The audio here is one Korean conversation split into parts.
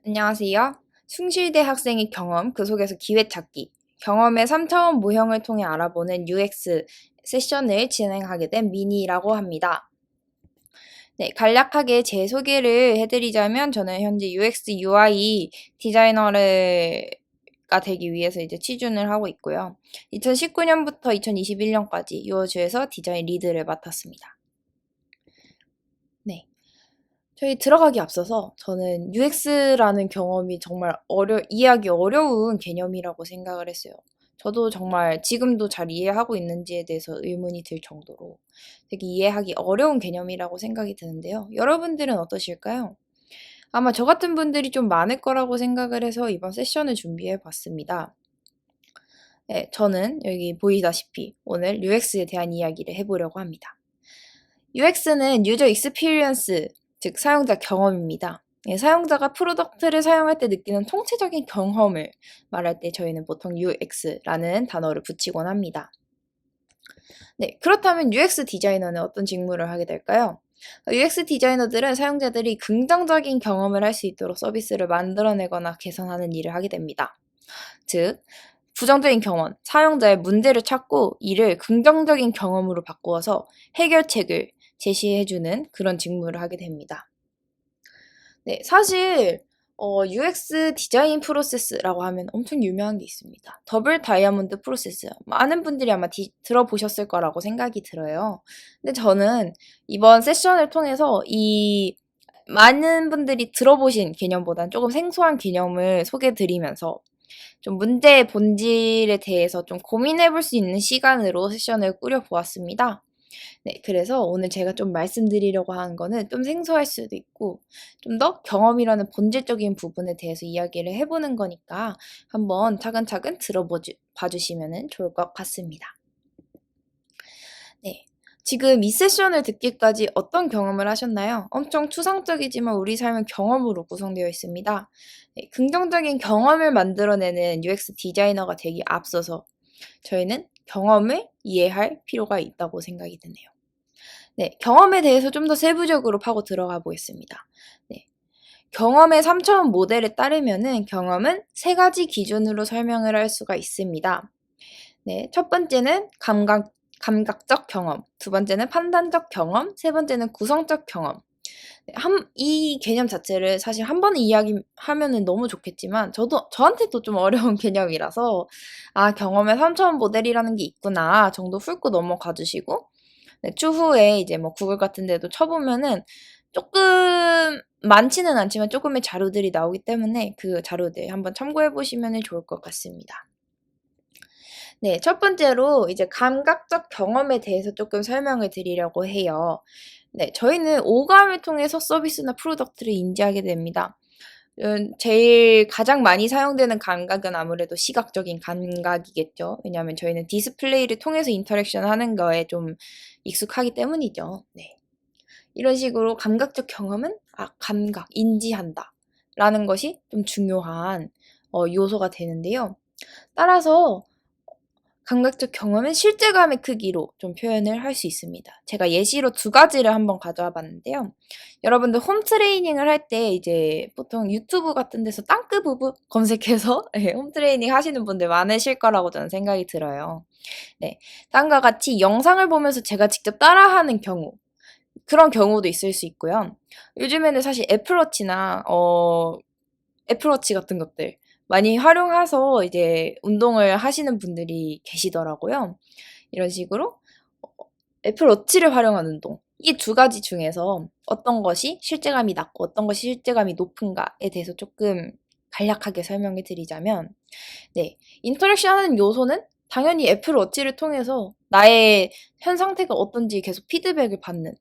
안녕하세요. 숭실대 학생의 경험, 그 속에서 기회 찾기, 경험의 3차원 모형을 통해 알아보는 UX 세션을 진행하게 된 미니라고 합니다. 네, 간략하게 제 소개를 해드리자면 저는 현재 UX UI 디자이너가 되기 위해서 이제 취준을 하고 있고요. 2019년부터 2021년까지 유어주에서 디자인 리드를 맡았습니다. 네. 저희 들어가기 앞서서 저는 UX라는 경험이 정말 이해하기 어려운 개념이라고 생각을 했어요. 저도 정말 지금도 잘 이해하고 있는지에 대해서 의문이 들 정도로 되게 이해하기 어려운 개념이라고 생각이 드는데요. 여러분들은 어떠실까요? 아마 저 같은 분들이 좀 많을 거라고 생각을 해서 이번 세션을 준비해 봤습니다. 네, 저는 여기 보이다시피 오늘 UX에 대한 이야기를 해보려고 합니다. UX는 유저 익스피리언스, 즉 사용자 경험입니다. 예, 사용자가 프로덕트를 사용할 때 느끼는 통체적인 경험을 말할 때 저희는 보통 UX라는 단어를 붙이곤 합니다. 네, 그렇다면 UX 디자이너는 어떤 직무를 하게 될까요? UX 디자이너들은 사용자들이 긍정적인 경험을 할 수 있도록 서비스를 만들어내거나 개선하는 일을 하게 됩니다. 즉, 부정적인 경험, 사용자의 문제를 찾고 이를 긍정적인 경험으로 바꾸어서 해결책을 제시해주는 그런 직무를 하게 됩니다. 네, 사실 UX 디자인 프로세스라고 하면 엄청 유명한 게 있습니다. 더블 다이아몬드 프로세스. 많은 분들이 아마 들어보셨을 거라고 생각이 들어요. 근데 저는 이번 세션을 통해서 이 많은 분들이 들어보신 개념보다는 조금 생소한 개념을 소개드리면서 좀 문제의 본질에 대해서 좀 고민해 볼 수 있는 시간으로 세션을 꾸려보았습니다. 네, 그래서 오늘 제가 좀 말씀드리려고 하는 거는 좀 생소할 수도 있고 좀 더 경험이라는 본질적인 부분에 대해서 이야기를 해보는 거니까 한번 차근차근 봐주시면 좋을 것 같습니다. 네. 지금 이 세션을 듣기까지 어떤 경험을 하셨나요? 엄청 추상적이지만 우리 삶은 경험으로 구성되어 있습니다. 네, 긍정적인 경험을 만들어내는 UX 디자이너가 되기 앞서서 저희는 경험을 이해할 필요가 있다고 생각이 드네요. 네, 경험에 대해서 좀 더 세부적으로 파고 들어가 보겠습니다. 네. 경험의 3차원 모델에 따르면은 경험은 세 가지 기준으로 설명을 할 수가 있습니다. 네, 첫 번째는 감각적 경험, 두 번째는 판단적 경험, 세 번째는 구성적 경험. 네, 이 개념 자체를 사실 한 번에 이야기하면은 너무 좋겠지만 저한테도 좀 어려운 개념이라서 경험의 3차원 모델이라는 게 있구나 정도 훑고 넘어가 주시고 네, 추후에 이제 뭐 구글 같은 데도 쳐보면은 조금 많지는 않지만 조금의 자료들이 나오기 때문에 그 자료들 한번 참고해 보시면 좋을 것 같습니다. 네, 첫 번째로 이제 감각적 경험에 대해서 조금 설명을 드리려고 해요. 네, 저희는 오감을 통해서 서비스나 프로덕트를 인지하게 됩니다. 제일 가장 많이 사용되는 감각은 아무래도 시각적인 감각이겠죠. 왜냐하면 저희는 디스플레이를 통해서 인터랙션 하는 거에 좀 익숙하기 때문이죠. 네. 이런 식으로 감각적 경험은 인지한다. 라는 것이 좀 중요한 요소가 되는데요. 따라서 감각적 경험은 실제감의 크기로 좀 표현을 할 수 있습니다. 제가 예시로 두 가지를 한번 가져와 봤는데요. 여러분들 홈 트레이닝을 할 때 이제 보통 유튜브 같은 데서 땅끄 부부 검색해서 홈 트레이닝 하시는 분들 많으실 거라고 저는 생각이 들어요. 네. 다음과 같이 영상을 보면서 제가 직접 따라하는 경우, 그런 경우도 있을 수 있고요. 요즘에는 사실 애플워치 같은 것들 많이 활용해서 이제 운동을 하시는 분들이 계시더라고요. 이런 식으로 어 애플워치를 활용한 운동. 이 두 가지 중에서 어떤 것이 실제감이 낮고 어떤 것이 실제감이 높은가에 대해서 조금 간략하게 설명해 드리자면 네. 인터랙션하는 요소는 당연히 애플워치를 통해서 나의 현 상태가 어떤지 계속 피드백을 받는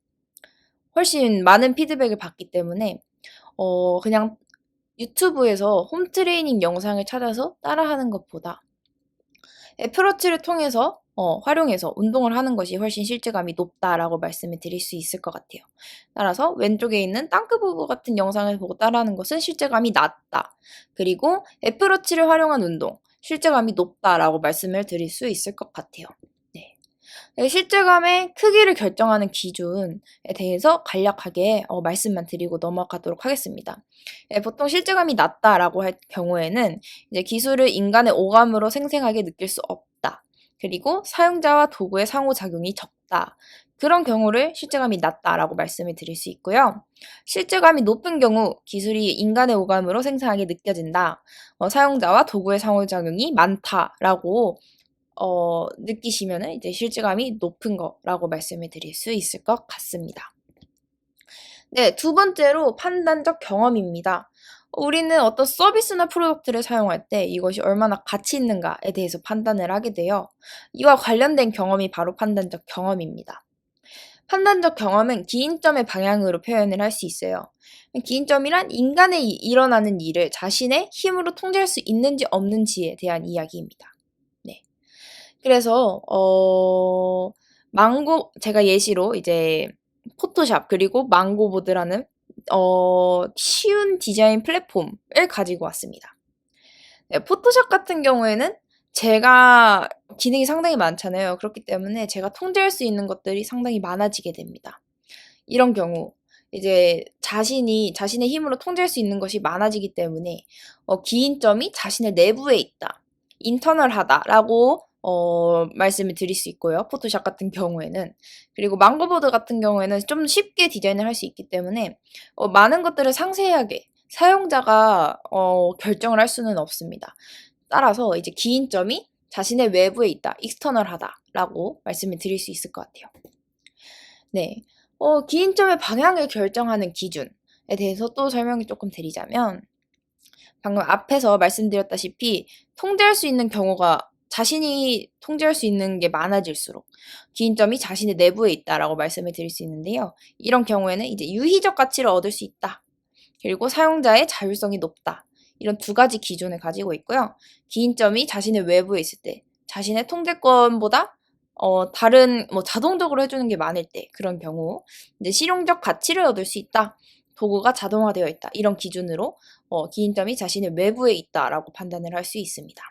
훨씬 많은 피드백을 받기 때문에 그냥 유튜브에서 홈 트레이닝 영상을 찾아서 따라하는 것보다 애플워치를 통해서 활용해서 운동을 하는 것이 훨씬 실제감이 높다라고 말씀을 드릴 수 있을 것 같아요. 따라서 왼쪽에 있는 땅끄 부부 같은 영상을 보고 따라하는 것은 실제감이 낮다. 그리고 애플워치를 활용한 운동, 실제감이 높다라고 말씀을 드릴 수 있을 것 같아요. 네. 실제감의 크기를 결정하는 기준에 대해서 간략하게 말씀만 드리고 넘어가도록 하겠습니다. 보통 실제감이 낮다라고 할 경우에는 이제 기술을 인간의 오감으로 생생하게 느낄 수 없다. 그리고 사용자와 도구의 상호작용이 적다. 그런 경우를 실제감이 낮다라고 말씀을 드릴 수 있고요. 실제감이 높은 경우 기술이 인간의 오감으로 생생하게 느껴진다. 사용자와 도구의 상호작용이 많다라고 느끼시면은 이제 실제감이 높은 거라고 말씀을 드릴 수 있을 것 같습니다. 네, 두 번째로 판단적 경험입니다. 우리는 어떤 서비스나 프로덕트를 사용할 때 이것이 얼마나 가치 있는가에 대해서 판단을 하게 돼요. 이와 관련된 경험이 바로 판단적 경험입니다. 판단적 경험은 기인점의 방향으로 표현을 할 수 있어요. 기인점이란 인간의 일어나는 일을 자신의 힘으로 통제할 수 있는지 없는지에 대한 이야기입니다. 네. 그래서 제가 예시로 이제 포토샵 그리고 망고보드라는 쉬운 디자인 플랫폼을 가지고 왔습니다. 네, 포토샵 같은 경우에는 제가 기능이 상당히 많잖아요. 그렇기 때문에 제가 통제할 수 있는 것들이 상당히 많아지게 됩니다. 이런 경우 이제 자신의 힘으로 통제할 수 있는 것이 많아지기 때문에 기인점이 자신의 내부에 있다. 인터널하다라고 말씀을 드릴 수 있고요. 포토샵 같은 경우에는. 그리고 망고보드 같은 경우에는 좀 쉽게 디자인을 할 수 있기 때문에 많은 것들을 상세하게 사용자가 결정을 할 수는 없습니다. 따라서 이제 기인점이 자신의 외부에 있다. 익스터널하다라고 말씀을 드릴 수 있을 것 같아요. 네. 기인점의 방향을 결정하는 기준에 대해서 또 설명을 조금 드리자면 방금 앞에서 말씀드렸다시피 통제할 수 있는 경우가 자신이 통제할 수 있는 게 많아질수록 기인점이 자신의 내부에 있다라고 말씀을 드릴 수 있는데요. 이런 경우에는 이제 유희적 가치를 얻을 수 있다. 그리고 사용자의 자율성이 높다. 이런 두 가지 기준을 가지고 있고요. 기인점이 자신의 외부에 있을 때 자신의 통제권보다 다른 자동적으로 해주는 게 많을 때 그런 경우 이제 실용적 가치를 얻을 수 있다. 도구가 자동화되어 있다. 이런 기준으로 기인점이 자신의 외부에 있다라고 판단을 할 수 있습니다.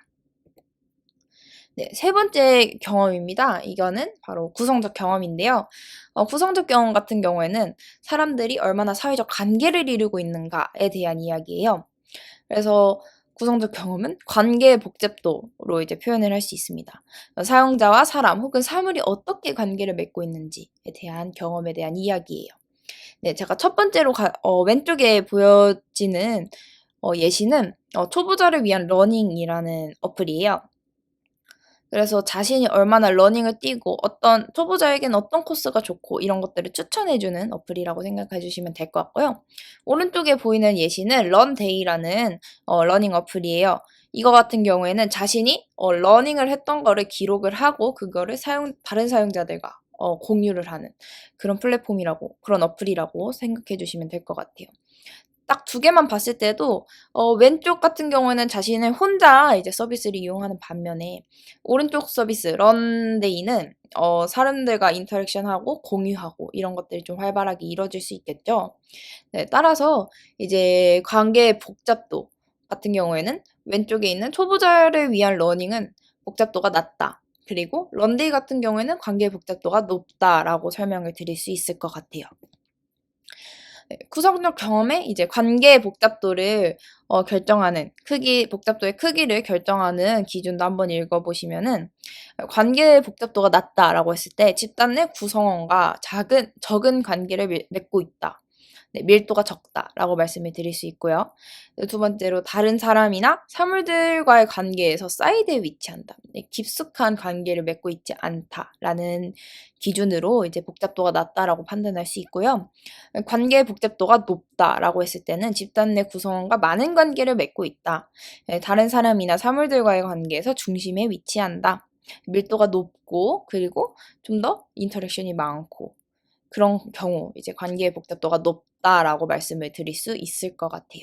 네, 세 번째 경험입니다. 이거는 바로 구성적 경험인데요. 구성적 경험 같은 경우에는 사람들이 얼마나 사회적 관계를 이루고 있는가에 대한 이야기예요. 그래서 구성적 경험은 관계의 복잡도로 이제 표현을 할 수 있습니다. 사용자와 사람 혹은 사물이 어떻게 관계를 맺고 있는지에 대한 경험에 대한 이야기예요. 네, 제가 첫 번째로 왼쪽에 보여지는 예시는 초보자를 위한 러닝이라는 어플이에요. 그래서 자신이 얼마나 러닝을 뛰고 초보자에게는 어떤 코스가 좋고 이런 것들을 추천해주는 어플이라고 생각해 주시면 될 것 같고요. 오른쪽에 보이는 예시는 런데이라는 러닝 어플이에요. 이거 같은 경우에는 자신이 러닝을 했던 거를 기록을 하고 그거를 다른 사용자들과 공유를 하는 그런 그런 어플이라고 생각해 주시면 될 것 같아요. 딱 두 개만 봤을 때도 왼쪽 같은 경우에는 자신을 혼자 이제 서비스를 이용하는 반면에 오른쪽 서비스 런데이는 사람들과 인터랙션하고 공유하고 이런 것들이 좀 활발하게 이루어질 수 있겠죠. 네, 따라서 이제 관계의 복잡도 같은 경우에는 왼쪽에 있는 초보자를 위한 러닝은 복잡도가 낮다. 그리고 런데이 같은 경우에는 관계의 복잡도가 높다라고 설명을 드릴 수 있을 것 같아요. 네, 구성적 경험에 이제 관계의 복잡도를 결정하는 복잡도의 크기를 결정하는 기준도 한번 읽어보시면은 관계의 복잡도가 낮다라고 했을 때 집단 내 구성원과 적은 관계를 맺고 있다. 네, 밀도가 적다라고 말씀을 드릴 수 있고요. 두 번째로 다른 사람이나 사물들과의 관계에서 사이드에 위치한다. 네, 깊숙한 관계를 맺고 있지 않다라는 기준으로 이제 복잡도가 낮다라고 판단할 수 있고요. 관계의 복잡도가 높다라고 했을 때는 집단 내 구성원과 많은 관계를 맺고 있다. 다른 사람이나 사물들과의 관계에서 중심에 위치한다. 밀도가 높고 그리고 좀 더 인터랙션이 많고 그런 경우 이제 관계의 복잡도가 높다라고 말씀을 드릴 수 있을 것 같아요.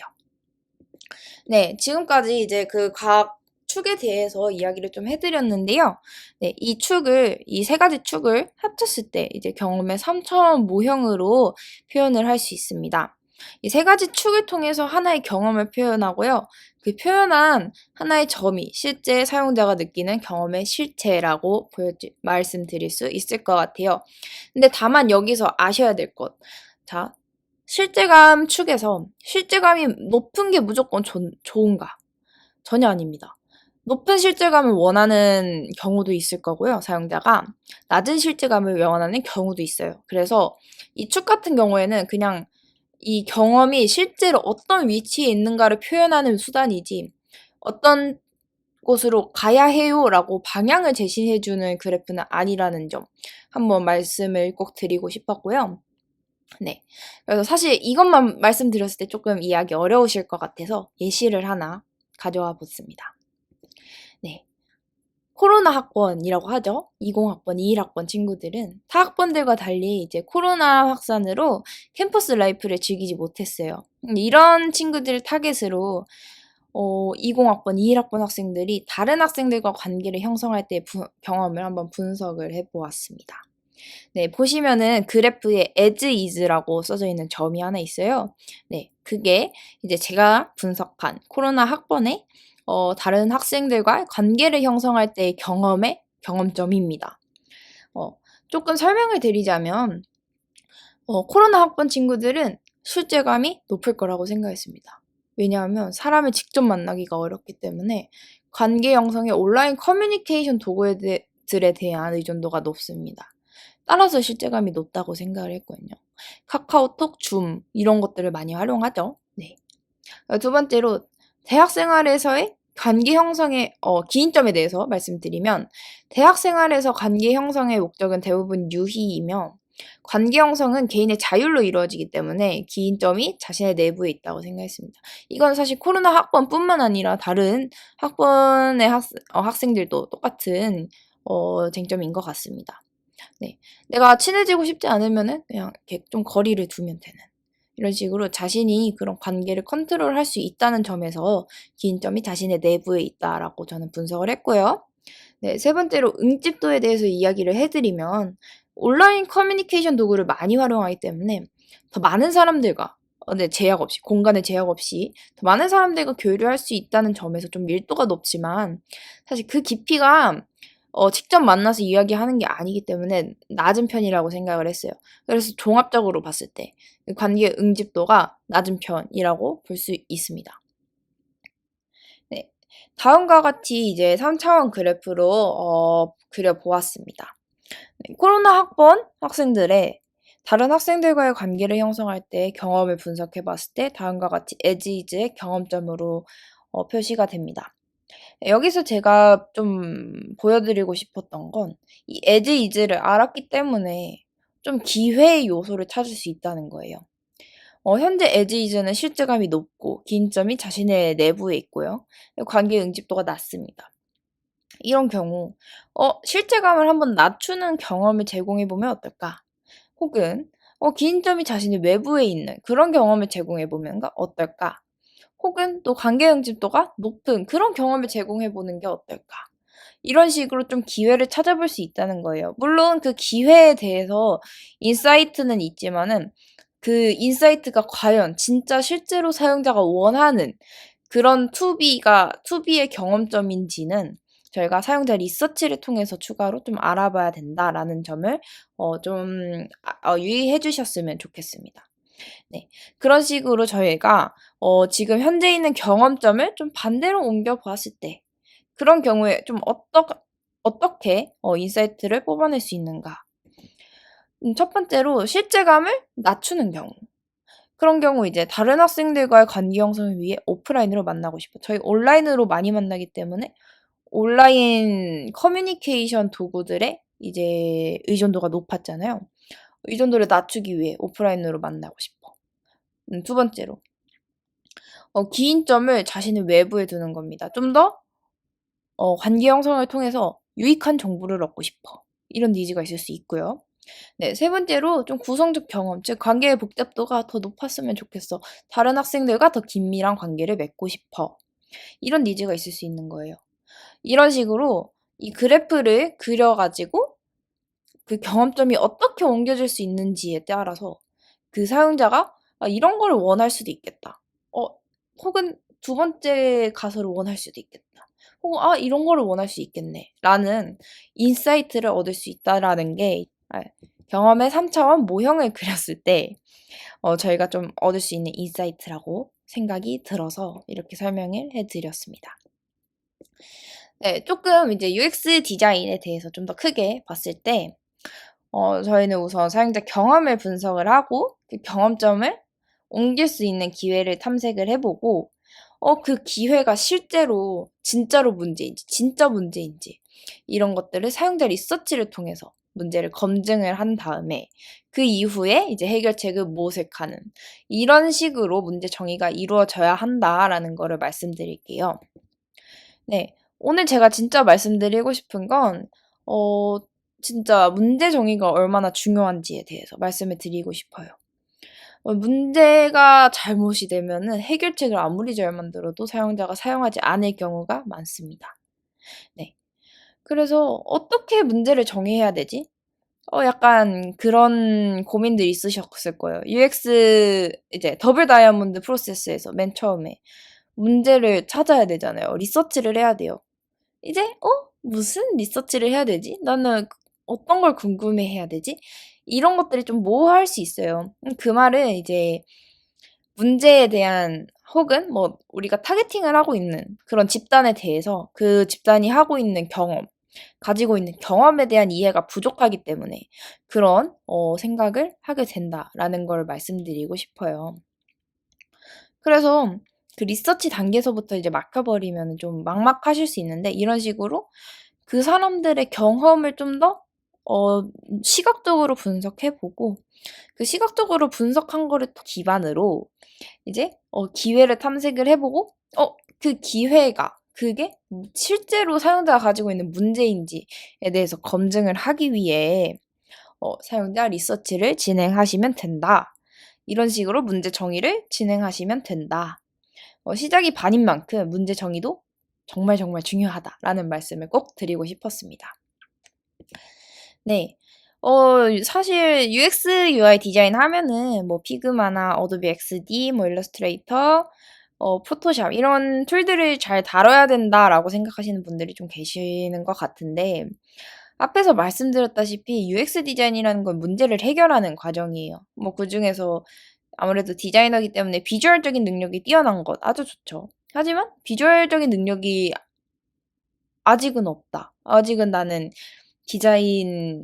네, 지금까지 이제 그 각 축에 대해서 이야기를 좀 해드렸는데요. 네, 이 세 가지 축을 합쳤을 때 이제 경험의 3차원 모형으로 표현을 할 수 있습니다. 이 세 가지 축을 통해서 하나의 경험을 표현하고요. 그 표현한 하나의 점이 실제 사용자가 느끼는 경험의 실체라고 말씀드릴 수 있을 것 같아요. 근데 다만 여기서 아셔야 될 것. 자, 실제감 축에서 실제감이 높은 게 무조건 좋은가? 전혀 아닙니다. 높은 실제감을 원하는 경우도 있을 거고요, 사용자가. 낮은 실제감을 원하는 경우도 있어요. 그래서 이 축 같은 경우에는 그냥 이 경험이 실제로 어떤 위치에 있는가를 표현하는 수단이지, 어떤 곳으로 가야 해요라고 방향을 제시해주는 그래프는 아니라는 점 한번 말씀을 꼭 드리고 싶었고요. 네. 그래서 사실 이것만 말씀드렸을 때 조금 이해하기 어려우실 것 같아서 예시를 하나 가져와 봤습니다. 네. 코로나 학번이라고 하죠. 20학번, 21학번 친구들은 타 학번들과 달리 이제 코로나 확산으로 캠퍼스 라이프를 즐기지 못했어요. 이런 친구들을 타겟으로 20학번, 21학번 학생들이 다른 학생들과 관계를 형성할 때 경험을 한번 분석을 해보았습니다. 네, 보시면은 그래프에 as is라고 써져 있는 점이 하나 있어요. 네, 그게 이제 제가 분석한 코로나 학번에 다른 학생들과 관계를 형성할 때의 경험의 경험점입니다. 조금 설명을 드리자면, 코로나 학번 친구들은 실제감이 높을 거라고 생각했습니다. 왜냐하면 사람을 직접 만나기가 어렵기 때문에 관계 형성의 온라인 커뮤니케이션 도구들에 대한 의존도가 높습니다. 따라서 실제감이 높다고 생각을 했거든요. 카카오톡, 줌 이런 것들을 많이 활용하죠. 네. 두 번째로 대학 생활에서의 관계 형성의 기인점에 대해서 말씀드리면, 대학 생활에서 관계 형성의 목적은 대부분 유희이며 관계 형성은 개인의 자율로 이루어지기 때문에 기인점이 자신의 내부에 있다고 생각했습니다. 이건 사실 코로나 학번뿐만 아니라 다른 학번의 학생들도 똑같은 쟁점인 것 같습니다. 네. 내가 친해지고 싶지 않으면은 그냥 이렇게 좀 거리를 두면 되는. 이런 식으로 자신이 그런 관계를 컨트롤할 수 있다는 점에서 기인점이 자신의 내부에 있다라고 저는 분석을 했고요. 네, 세 번째로 응집도에 대해서 이야기를 해드리면, 온라인 커뮤니케이션 도구를 많이 활용하기 때문에 더 많은 사람들과 네, 제약 없이, 공간의 제약 없이 더 많은 사람들과 교류할 수 있다는 점에서 좀 밀도가 높지만, 사실 그 깊이가 직접 만나서 이야기하는 게 아니기 때문에 낮은 편이라고 생각을 했어요. 그래서 종합적으로 봤을 때 관계 응집도가 낮은 편이라고 볼 수 있습니다. 네. 다음과 같이 이제 3차원 그래프로 그려보았습니다. 네, 코로나 학번 학생들의 다른 학생들과의 관계를 형성할 때 경험을 분석해 봤을 때 다음과 같이 as is의 경험점으로 표시가 됩니다. 여기서 제가 좀 보여드리고 싶었던 건 이 as is를 알았기 때문에 좀 기회의 요소를 찾을 수 있다는 거예요. 현재 as is는 실제감이 높고 기인점이 자신의 내부에 있고요. 관계 응집도가 낮습니다. 이런 경우 실제감을 한번 낮추는 경험을 제공해 보면 어떨까? 혹은 기인점이 자신의 외부에 있는 그런 경험을 제공해 보면 어떨까? 혹은 또 관계 응집도가 높은 그런 경험을 제공해 보는 게 어떨까? 이런 식으로 좀 기회를 찾아볼 수 있다는 거예요. 물론 그 기회에 대해서 인사이트는 있지만은 그 인사이트가 과연 진짜 실제로 사용자가 원하는 그런 투비의 경험점인지는 저희가 사용자 리서치를 통해서 추가로 좀 알아봐야 된다라는 점을 좀 유의해 주셨으면 좋겠습니다. 네. 그런 식으로 저희가 지금 현재 있는 경험점을 좀 반대로 옮겨 보았을 때 그런 경우에 좀 어떻게 인사이트를 뽑아낼 수 있는가? 첫 번째로 실제감을 낮추는 경우. 그런 경우 이제 다른 학생들과의 관계 형성을 위해 오프라인으로 만나고 싶어. 저희 온라인으로 많이 만나기 때문에 온라인 커뮤니케이션 도구들의 이제 의존도가 높았잖아요. 의존도를 낮추기 위해 오프라인으로 만나고 싶어. 두 번째로 기인점을 자신의 외부에 두는 겁니다. 좀 더 관계 형성을 통해서 유익한 정보를 얻고 싶어. 이런 니즈가 있을 수 있고요. 네, 세 번째로 좀 구성적 경험, 즉 관계의 복잡도가 더 높았으면 좋겠어. 다른 학생들과 더 긴밀한 관계를 맺고 싶어. 이런 니즈가 있을 수 있는 거예요. 이런 식으로 이 그래프를 그려가지고 그 경험점이 어떻게 옮겨질 수 있는지에 따라서 그 사용자가 이런 거를 원할 수도 있겠다. 어 혹은 두 번째 가설을 원할 수도 있겠다. 혹은 '이런 거를 원할 수 있겠네.'라는 인사이트를 얻을 수 있다라는 게 경험의 3차원 모형을 그렸을 때 저희가 좀 얻을 수 있는 인사이트라고 생각이 들어서 이렇게 설명을 해 드렸습니다. 네. 쪼끔 이제 UX 디자인에 대해서 좀 더 크게 봤을 때 저희는 우선 사용자 경험을 분석을 하고 그 경험점을 옮길 수 있는 기회를 탐색을 해 보고 그 기회가 실제로 진짜로 문제인지 진짜 문제인지 이런 것들을 사용자 리서치를 통해서 문제를 검증을 한 다음에 그 이후에 이제 해결책을 모색하는 이런 식으로 문제 정의가 이루어져야 한다라는 거를 말씀드릴게요. 네. 오늘 제가 진짜 말씀드리고 싶은 건 어 진짜 문제 정의가 얼마나 중요한지에 대해서 말씀을 드리고 싶어요. 문제가 잘못이 되면은 해결책을 아무리 잘 만들어도 사용자가 사용하지 않을 경우가 많습니다. 네. 그래서 '어떻게 문제를 정의해야 되지?' 약간 그런 고민들이 있으셨을 거예요. UX 이제 더블 다이아몬드 프로세스에서 맨 처음에 문제를 찾아야 되잖아요. 리서치를 해야 돼요. 이제 무슨 리서치를 해야 되지? 나는 어떤 걸 궁금해해야 되지? 이런 것들이 좀 모호할 수 있어요. 그 말은 이제 문제에 대한 혹은 뭐 우리가 타겟팅을 하고 있는 그런 집단에 대해서 그 집단이 하고 있는 경험, 가지고 있는 경험에 대한 이해가 부족하기 때문에 그런 생각을 하게 된다라는 걸 말씀드리고 싶어요. 그래서 그 리서치 단계에서부터 이제 막혀 버리면은 좀 막막하실 수 있는데 이런 식으로 그 사람들의 경험을 좀 더 시각적으로 분석해 보고 그 시각적으로 분석한 거를 또 기반으로 이제 기회를 탐색을 해 보고 그 기회가 그게 실제로 사용자가 가지고 있는 문제인지에 대해서 검증을 하기 위해 사용자 리서치를 진행하시면 된다. 이런 식으로 문제 정의를 진행하시면 된다. 시작이 반인 만큼 문제 정의도 정말 정말 중요하다라는 말씀을 꼭 드리고 싶었습니다. 네. 사실 UX, UI 디자인 하면은 뭐 피그마나 어도비 XD, 뭐 일러스트레이터, 포토샵 이런 툴들을 잘 다뤄야 된다라고 생각하시는 분들이 좀 계시는 것 같은데 앞에서 말씀드렸다시피 UX 디자인이라는 건 문제를 해결하는 과정이에요. 뭐 그중에서 아무래도 디자이너이기 때문에 비주얼적인 능력이 뛰어난 것 아주 좋죠. 하지만 비주얼적인 능력이 아직은 없다. 아직은 나는 디자인에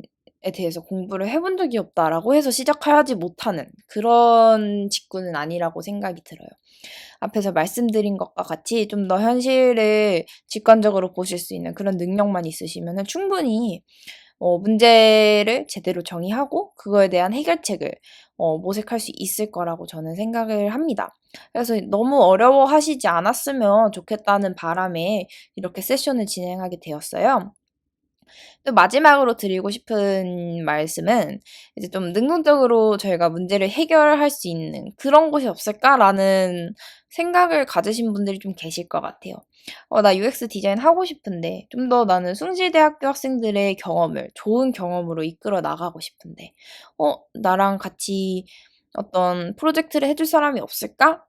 대해서 공부를 해본 적이 없다라고 해서 시작하지 못하는 그런 직군은 아니라고 생각이 들어요. 앞에서 말씀드린 것과 같이 좀 더 현실을 직관적으로 보실 수 있는 그런 능력만 있으시면은 충분히 문제를 제대로 정의하고 그거에 대한 해결책을 모색할 수 있을 거라고 저는 생각을 합니다. 그래서 너무 어려워하시지 않았으면 좋겠다는 바람에 이렇게 세션을 진행하게 되었어요. 또 마지막으로 드리고 싶은 말씀은 이제 좀 '능동적으로 저희가 문제를 해결할 수 있는 그런 곳이 없을까?'라는 생각을 가지신 분들이 좀 계실 것 같아요. '나 UX 디자인 하고 싶은데 좀 더 나는 숭실대학교 학생들의 경험을 좋은 경험으로 이끌어 나가고 싶은데 나랑 같이 어떤 프로젝트를 해줄 사람이 없을까?'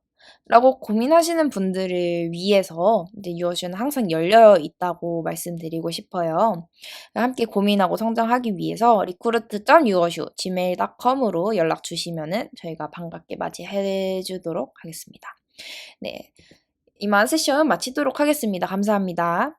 라고 고민하시는 분들을 위해서 이제 유어슈는 항상 열려 있다고 말씀드리고 싶어요. 함께 고민하고 성장하기 위해서 recruit.yuoshu gmail.com으로 연락 주시면은 저희가 반갑게 맞이해 주도록 하겠습니다. 네. 이만 세션 마치도록 하겠습니다. 감사합니다.